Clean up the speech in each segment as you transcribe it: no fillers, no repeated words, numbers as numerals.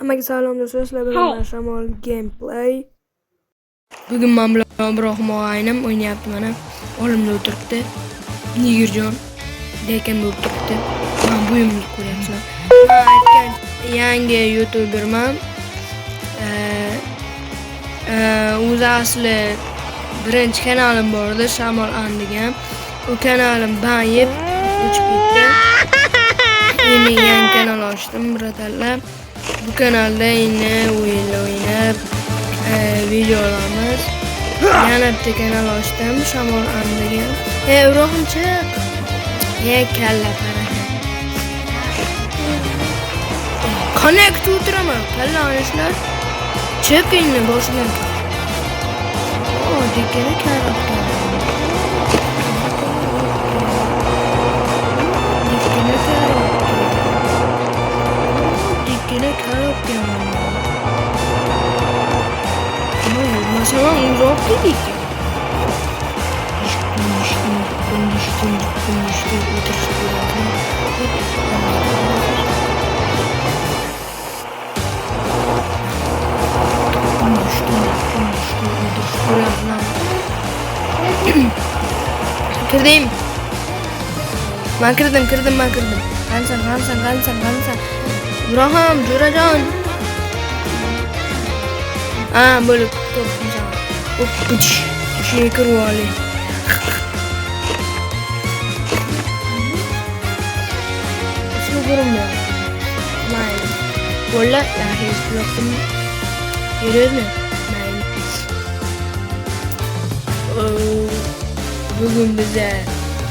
Hammaga salom do'stlar, sizlar bilan Shamol Gameplay. Bugun men bilan Ibrohim og'aynim o'ynayapti, mana olimda o'tiribdi. Nigirjon lekin o'tiribdi. Men bu yerni ko'ryapsizlar. Men aytgan yangi YouTuberman. O'zi asli birinchi kanalim bor edi, Shamol degan. O kanalim ban yeb o'chib ketdi. Endi yangi kanal ochdim, birodarlar. Bu kanalda yine o'yinlar o'ynab, videolarimiz. Yana bitta kanal ochdim, Shamol degan. Ibrohim chiq. Kalla qaraha. Connect o'tiraman, kalla olishlar. Chiq endi boshidan. Dikini karabdi. Dikini karabdi. Mesela uzak dedik. Kırdım. Ben kırdım. Kansan. İbrahim, Jurajon. Böyle top güzel. Şey kırvalı. Sıvırım ya. Valla ya hiç bıraktım. Görüyor musun? Bugün bize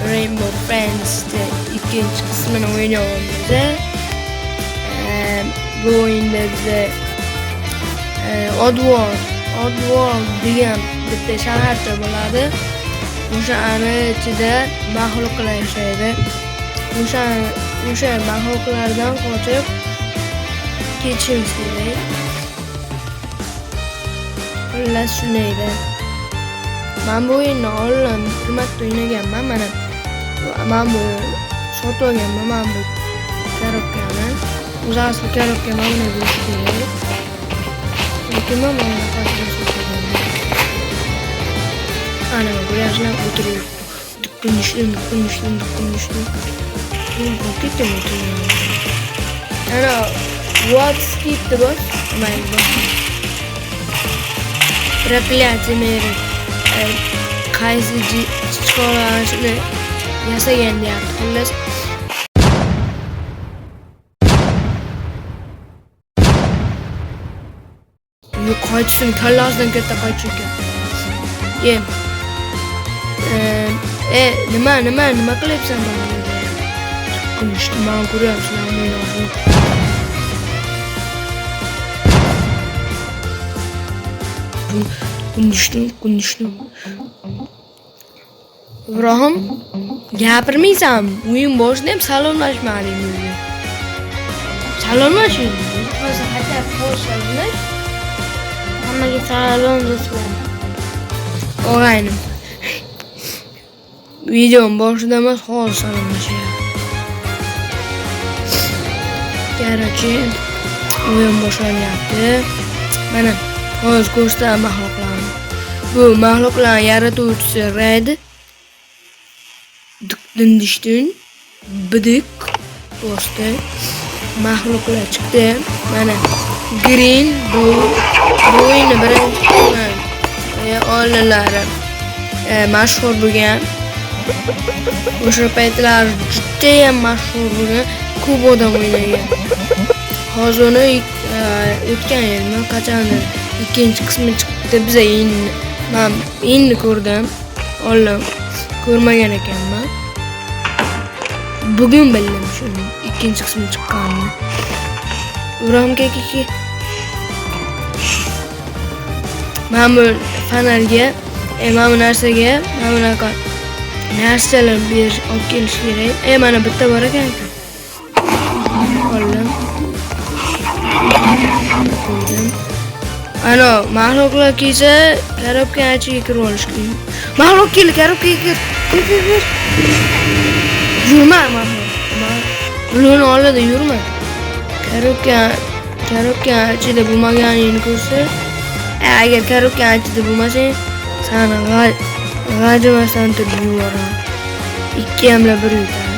Rainbow Friends'te ikinci kısmını oynayacağız. Bu oyunda bize Oddworld degan bitta shaharcha bo'ladi. O'shani ichida mahluqlar yashaydi. O'sha mahluqlardan qochib ketishimiz kerak. Xullas shundayda. Men bu o'yinni oldin bir marta o'ynaganman. Men bu sotib olganman. Men bu korobkani. O'zi asli korobka mana bu kerak. Lekin men buni ana buraya oturuyor. Dükkanıştım. Bakıyorum oturuyor. Ana what skip the boss? My god. Проклятие mere. Qaysi chiqarishni yasagan deyapti. Xullas qochsin, kallasidan katta qochgan. Nima qilyapsan bana? Konuştum, ben ko'ryapsizlar o'yinlarni. Konuştum. İbrahim, gapirmaysanmi? O'yin boshida ham salomlashmading o'zi. Salomlashing. Hozir hatta salomlash. Hammaga salom do'stlar. Og'aynim. Videom boshida emas, hozir salomlashyapti. Короче, o'yin boshlanyapti. Mana hozir ko'rsataman mahluqlarni. Bu mahluqlar yaratuvchisi Red. Dindishtin, bidik posta mahluqlar chiqdi. Mana Green bu o'yinni birinchi oilalari mashhur bo'lgan. O'sha paytlar juda ham mashhur bo'lgan, ko'p odam o'ynagan. Hozir uni o'tgan yilmi qachondir ikkinchi qismi chiqdi. Biz men endi ko'rdim. Oldin ko'rmagan ekanman. Bugun bildim shuni ikkinchi qismi chiqqanini. Uramga men bu fanalga, mana bu narsaga, mana bunaqa narsalar olib kelish kerak. Mana bitta bor ekan. Oldim. Ana mahluqlar kelsa, korobkani ichiga kirib olish kerak. Mahluq keldi, korobkaga kir. Yurma mahluq. Ularni oldida yurma. Korobka Karobka ichida bo'lmaganingni ko'rsa, agar karobka ichida bo'lmasang, seni g'ajimasdan turib yuboraman. 2 hamla 1 yutadi.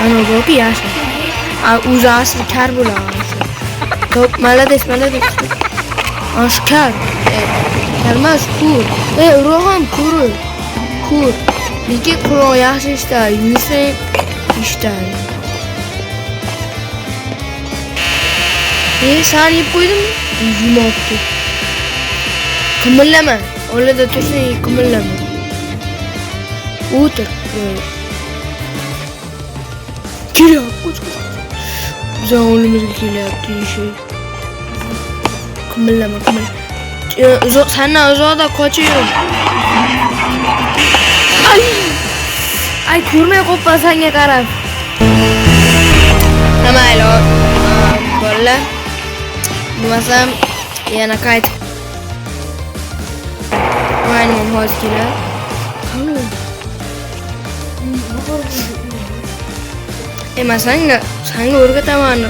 Ana bu yaxshi. O'zi asli kar bo'ladi. Top, malades. Kar. Karmas kur. Roham kur. Lekin quloq yaxshi eshitadi. Yusang eshitadi. Sen yeb qo'ydingmi? Yumobdi. Qimillama. Oldida tursang qimillama. O'tir. Kelyapti. Bizning olimizga kelyapti ishi. Qimillama. Sendan uzoqda qochib. Ay ko'rmay qoppa senga qarab. Mayli. Bolla. Bo'lmasam yana qayt. Aynan hozir keladi. Senga o'rgataman.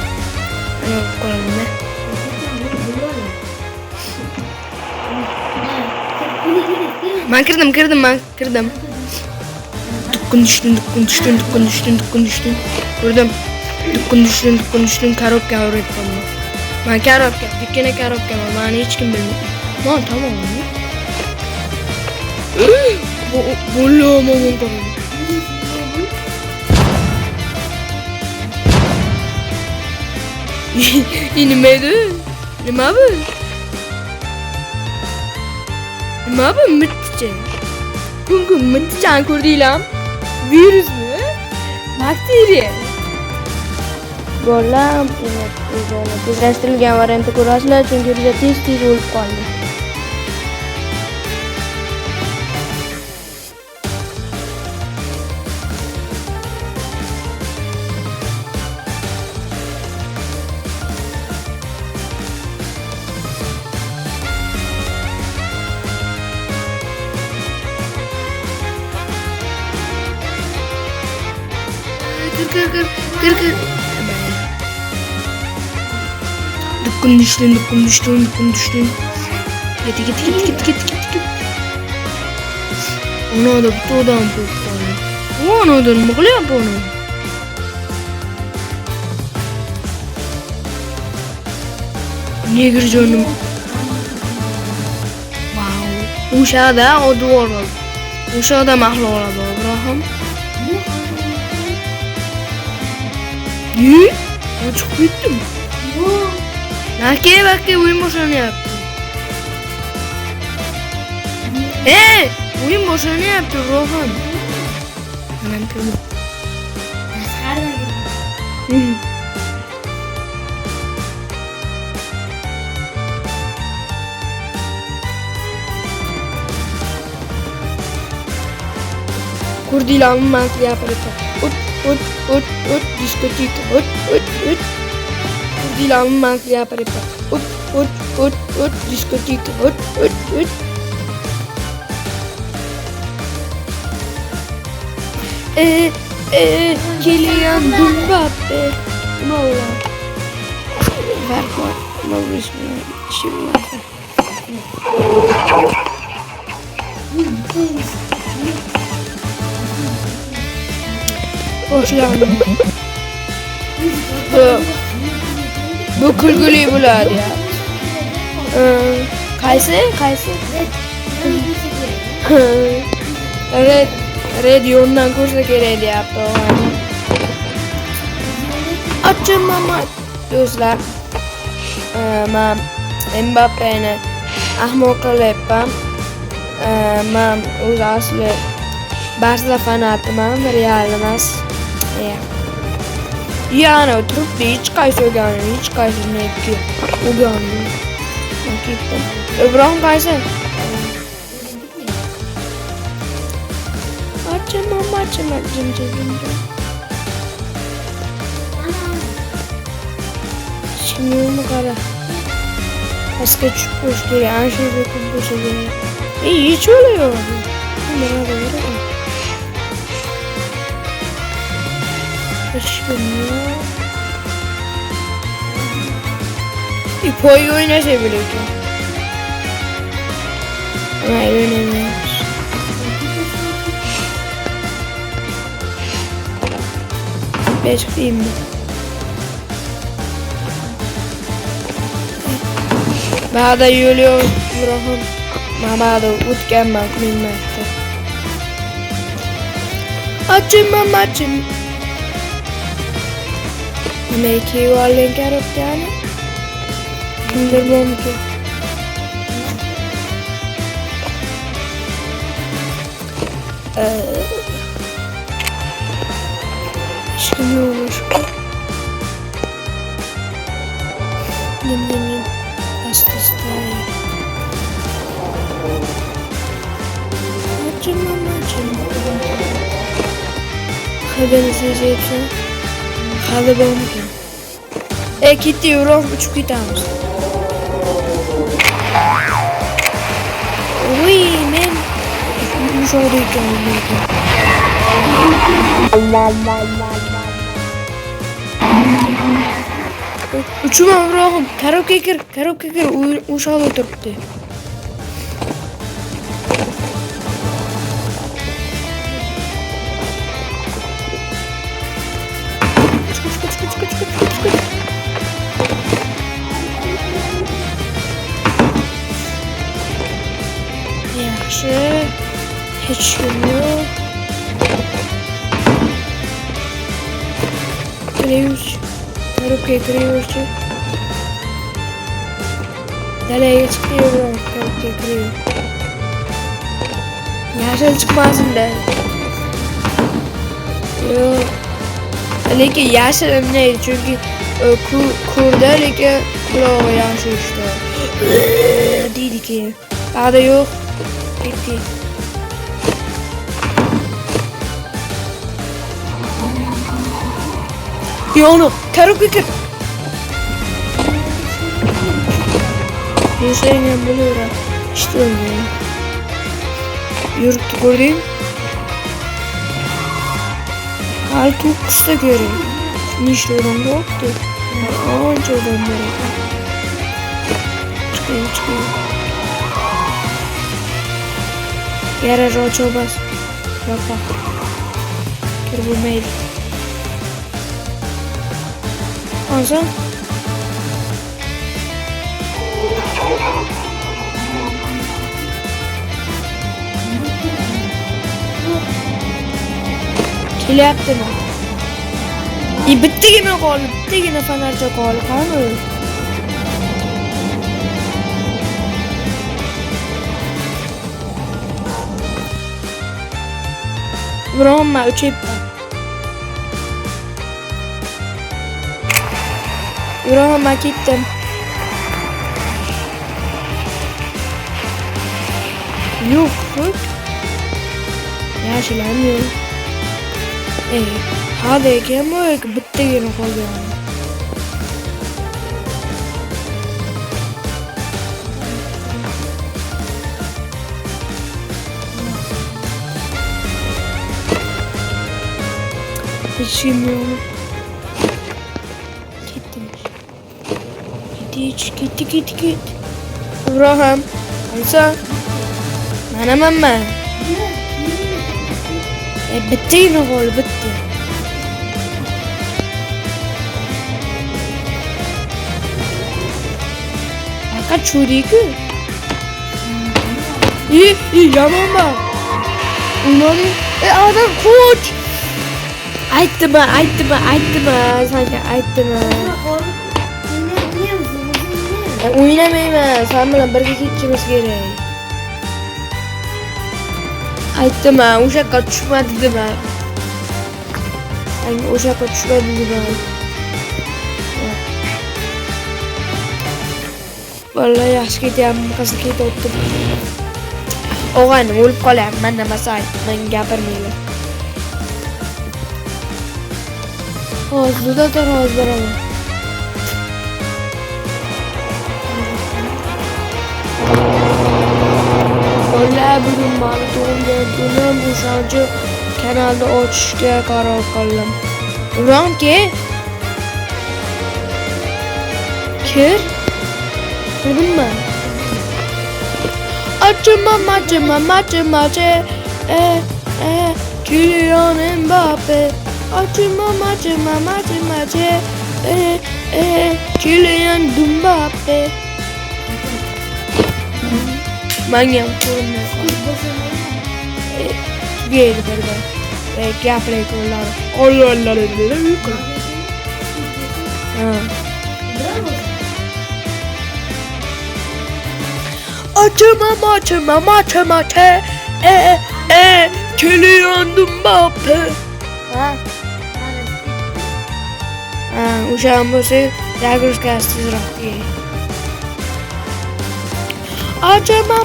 Ana qo'limda. Men kirdim. Dukkun düştün. Ko'rdim. Dukkun düştün. Karobka o'rgatdim. Men karobka, ikkina karobka, meni hech kim bilmaydi. Men tamom. Bo'laman qo'ydim. Nima bu? Mitticha. Kun mittichan ko'rdinglarmi? Virusmi? Bakteriya. Bolam, tezlashtirilgan variantni ko'rasizlar, chunki juda tez o'lib qoldi. Kır. Dukkun düştün. Git. Ona da bir adam tuttu. Ona da mı kılıyor bunu? Niye gireceğim? Wow. Uşağıda o duvar oldu. Uşağıda mahlo oldu. Abraham. Ne? O çok bitti mi? Belki oyun boşuna yaptı. Oyun boşuna yaptı Rohan. Hemen kırdım. Kurdilanın mantı yaparız. Ut, diskotika. Ut. Kurdilanın mantı yaparız. Ut, diskotika. Ut. Kylian Mbappé. Valla. Ver koy. Maurice şimdi. Hoşlandım. Bu kulguli buladı ya. Kayse? Red yolundan kursa gereydi yaptı o hani. Açılmama do'stlar. Men Mbappéni ahmoq qilyapman. Men o'zi asli Barsa fanatiman, Real emas. Yani turibdi, hech qaysi o'rgandim. Ibrohim qaysi? Açma, jim. Şimdi onu qara. Pastga tushib qo'yish kerak, ana shu yerda ko'p bo'lsa kerak. Hech o'layo'q. Hiç bilmiyorum. İpo'yu oynasa bile ki. Ama oynamıyoruz. Ben çıkayım mı? Bada yürüyor bırakın. Bada utken bak bilmekte. Açım. Make you all in carrot yani. Şimdi bomba. Şimdi olur. Nim. Hasta. Açım. Haberinizi izleyeceğim. Hadi bomba. Gitti euro uçup gidiyoruz. Uy men. Şu oldu uçuma bırakın. Karaoke gir. Uşağı oturttu. Kaç. Yaxşı. Hiç gün yok. Giriyoruz. Karaoke giriyoruz. Nereye çıkıyor? Karaoke giriyor. Yaşa çıkmazım da. Yok. Lekin yaşa önemli çünkü kurda lekin kulağı yaşa işte. Dedi ki. Daha da yok. Bitti. Yonu, karaoke gir. Bir şeyle buluyorum. İşte öyle. Yürüttü gördün. Halkı kısa görüyor. Nişte olan yoktu. Anca olan böyle. Çıkıyor. Yere roço bas. Bak. Gir bu mail. Anza. Kelyapti mi? Bittigina qoldi, bittigina fanarcha qoldi, qani? Broma, uchayapman. Broma, ketdim. Yo'q. Yashilam yo'q. Hadi ekan bu bittagina qolgan. Hech kim yo'q. Ketdi. Ibrohim, qansa? Manamanman. Bittagina qoldi, bitta. Faqat cho'ri-ku. Yamanman. Umarım. Adam koç. Aytdimi. Sanki aytdimi. O'ynamayman. Sen bilan birga ketishimiz kerak. Aytdimi, o'sha yoqqa tushmadi dema. Sanki o'sha yoqqa tushmadi dema. Vallahi yaxshi ketyapman, qiziq ketyapti. O'g'aynim o'lib qolyapman, nima men gapirmayman. Hozirda beraman. Vallahi bugun meni tug'ilgan kunim, o'shancha kanalni ochishga qaror qildim. Ulan ki. Kır. Kırdın mı? Açma Kylian Mbappe. Açma Kylian Mbappe. Mangiam Vieni per me. Che apre con la. Açma Kylian Mbappe. Usciamo se Dragos Castis Rocky. Açma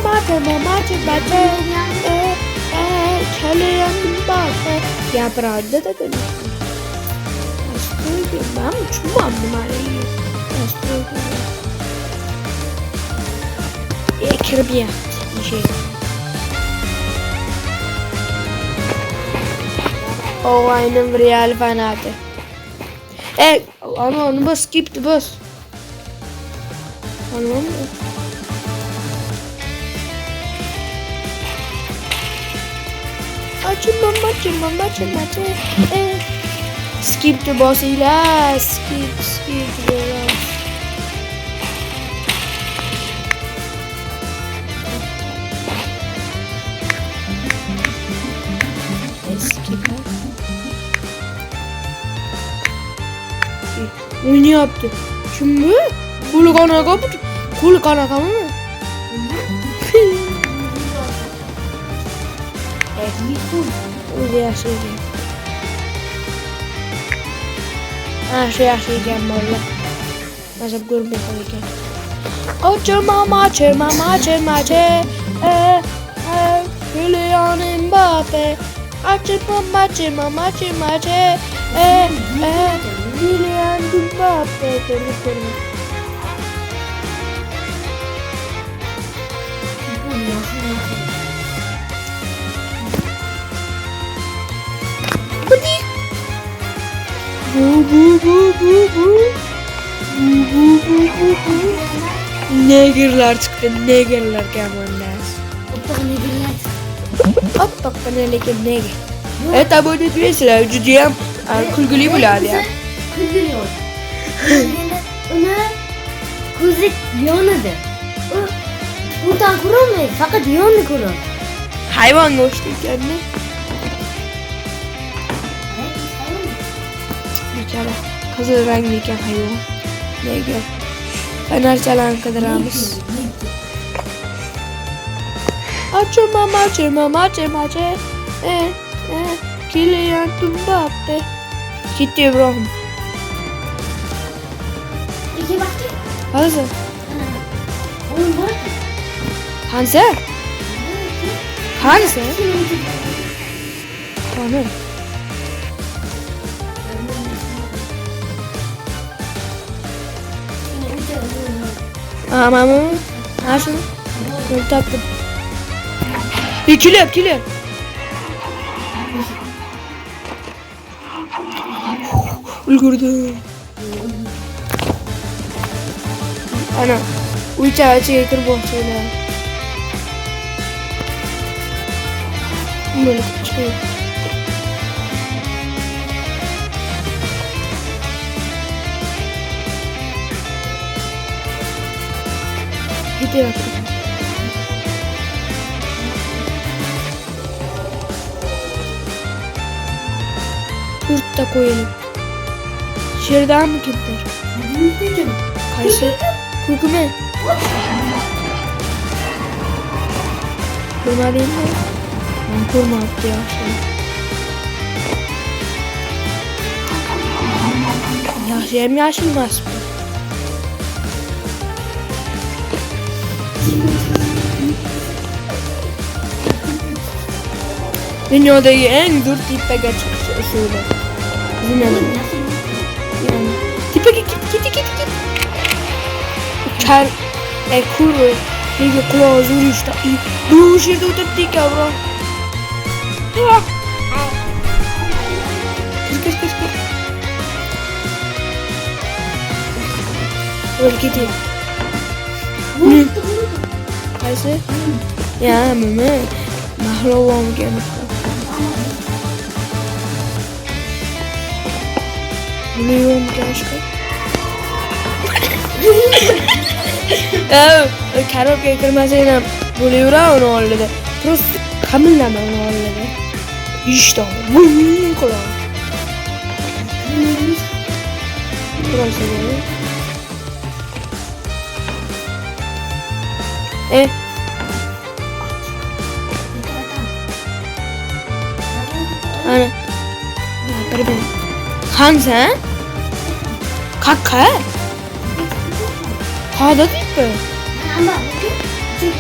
Kylian Mbappe. Ya pravda da dedim. Ben uçmam numarayı. Kırbiye şey. O aynen Real fanatı. Ama onu bas skipti bas. Anladın mı? Açma. Skip the boss ila skip the boss. Skip. Oyunu yaptı. Şimdi kulu kana kapı. Kulu kana kapı mı? Udah sih. Asik malah. Masuk grup mereka. Açma Kylian Mbappe. Açma Kylian Mbappe. Negerler çıktı. Negerler gelmez. Hoppa ne leke neger. Evet abi öyle diyorsa ucuyam kulguli bular ya. Kulguluyor. Ona kuzik yonadı. Buradan kurulmuyor. Fakat yonu kurul. Hayvan hoştu kendine. Bicara kızıl rengliyken hayvan. Neger. Fener çalan kadar ağabeyimiz. Açma Kylian Mbappe. Gitti İbrahim. İki baktı. Hazır. Onun bak. Hanse? Tanrım. Ama nasıl? Taktım. İkili. Ulgurdu. Ana. Uçağı çektir boşuna. Böyle çıkıyor. Gidiyor. Yurtta koyalım. Şeriden mi gittiler? Kayısı. Kurkume. Kurma değil mi? Kurma attı ya. Yaşayam yaşılmaz mı? Dünyadaki en zor tipe geçmiş usulü. Dünyada. Yani. Tipe git. Uçar. Kuru. Liga clausura está aí. Bullshit do Tica, bro. Öyle gideyim. Vurdu. Qaysi? Ya Mehmet. Mahlovom gelmiş. Buluyorum gerçekten. Ya karobga kirmasayam bo'laveradi uni oldida. Просто kamillama uni oldida. İşte bu kolay. Burası böyle. Ana. Bir ben. Hamza? Kaka? Kada değil mi? Ama çok iyi.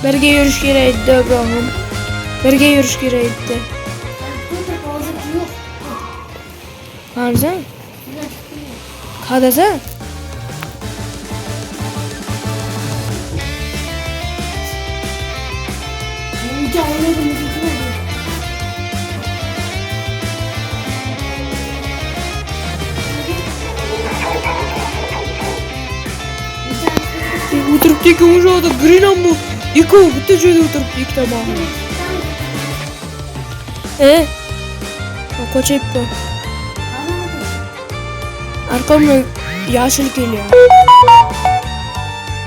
Birga yurish kerak edi Ibrohim. Birga yurish kerak edi. Hamza? Qadasan? O'tiribdi ekan o'sha yoqda Green ham bu. Ikkovi bitta joyda o'tiribdi ikki tomoni. Qochyapti. Arqamdan yashil kelyapti.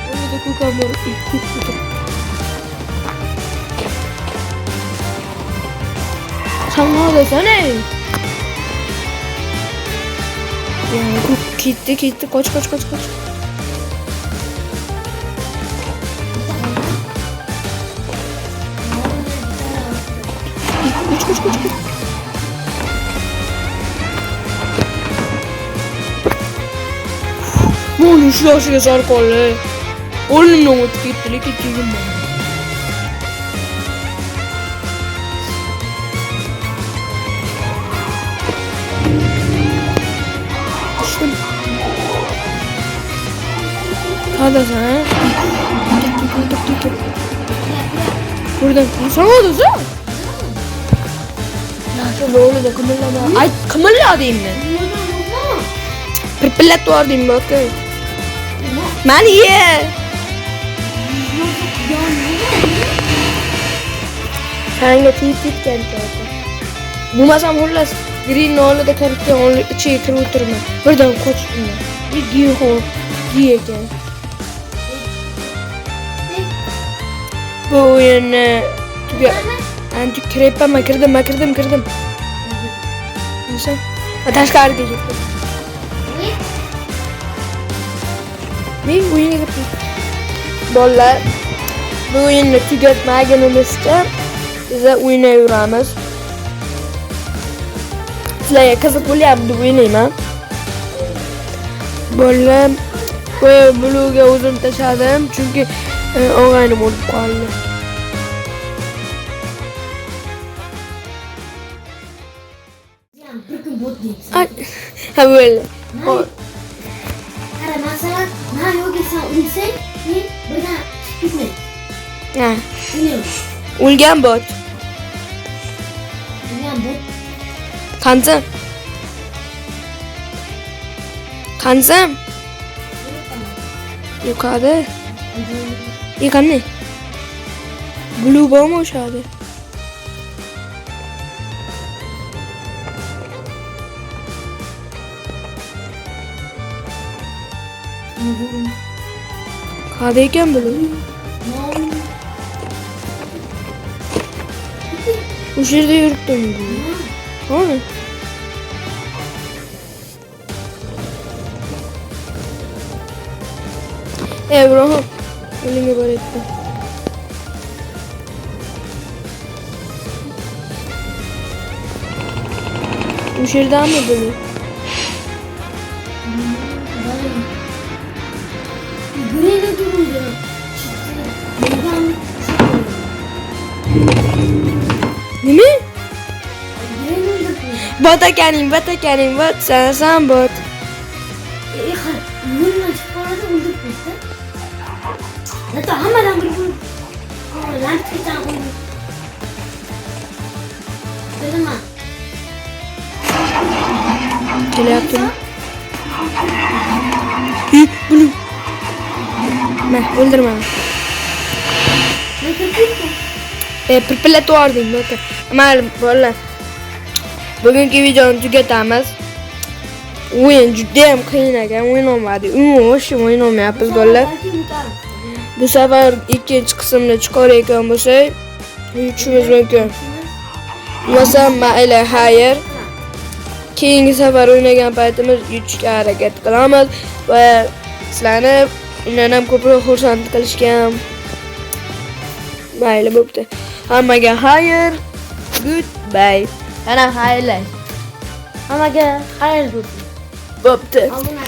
O'rtada ko'k ham bor, ko'k o'tiribdi. Sen neredesin ey? Ya gitti koç. Koç. Ne oluyor şu yaşıya sarkalı? Oğlum ne oldu gitti ben. Hadi sen. Dur. Buradan sen odası. Ya şu böyle de kımıllama. Ay kımılla diyeyim ben. Pırpillat var diyeyim bak. Ben ye. Sen tip geldi zaten. Bu masam hullas. Green oğlu da karıkta oğlu içi kırı oturma. Buradan koç bunlar. Bir giyeken. Bu oyunu ben krepama kırdım. Nasıl? Taşkar diyecektim. Ben oyunu kırdım. Dolar. Bu oyunu tugatmaganimizcha bize o'ynayveramiz. Sizlarga qiziq bo'lyapti deb o'ylayman. Bolalar bloga o'zim tashladim chunki og'ayni bo'lib qoldi. Ha böyle. Qara, masalan, men yoki sen o'lsang, men birdan chiqib Ha. ketmayman. O'lgan bot. Qansam? Yuqorida. Qani? Blue bormi o'sha yerda? Qayerda ekan Blue? O'sha yerda yuribdimi Blue? Qani? Ibrohim, yo'lingga boryapti. O'sha yerdami Blue? Green'e duruldu. Nima? Green'e Bot ekaning, bot. Sen bot. yo'ldan chiqib qoladi, o'ldirib ketdi. Zaten hammadan bir bu. Lan ketdan o'yin. Bilaman. Kelyaptimi? Buni. Meh, o'ldirma. Ne ketdi? Pirpillatib yubording, doka. Mayli, bolalar. Bugungi videoni tugatamiz. O'yin juda ham qiyin ekan, o'ynolmadik. Umuman o'ynolmayapmiz, bolalar. Bu safar ikkinchi qismni chiqarayotgan bo'lsak, yutishimiz mumkin. Bo'lmasa, mayli, xayr. Keyingi safar o'ynagan paytimiz yutishga harakat qilamiz va sizlarni undan ham ko'proq xursand qilishga ham mayli bo'pti. Hammaga xayr. Goodbye. Ana xayrlash. Hammaga xayr bo'lsin. Bo'pti. Obuna.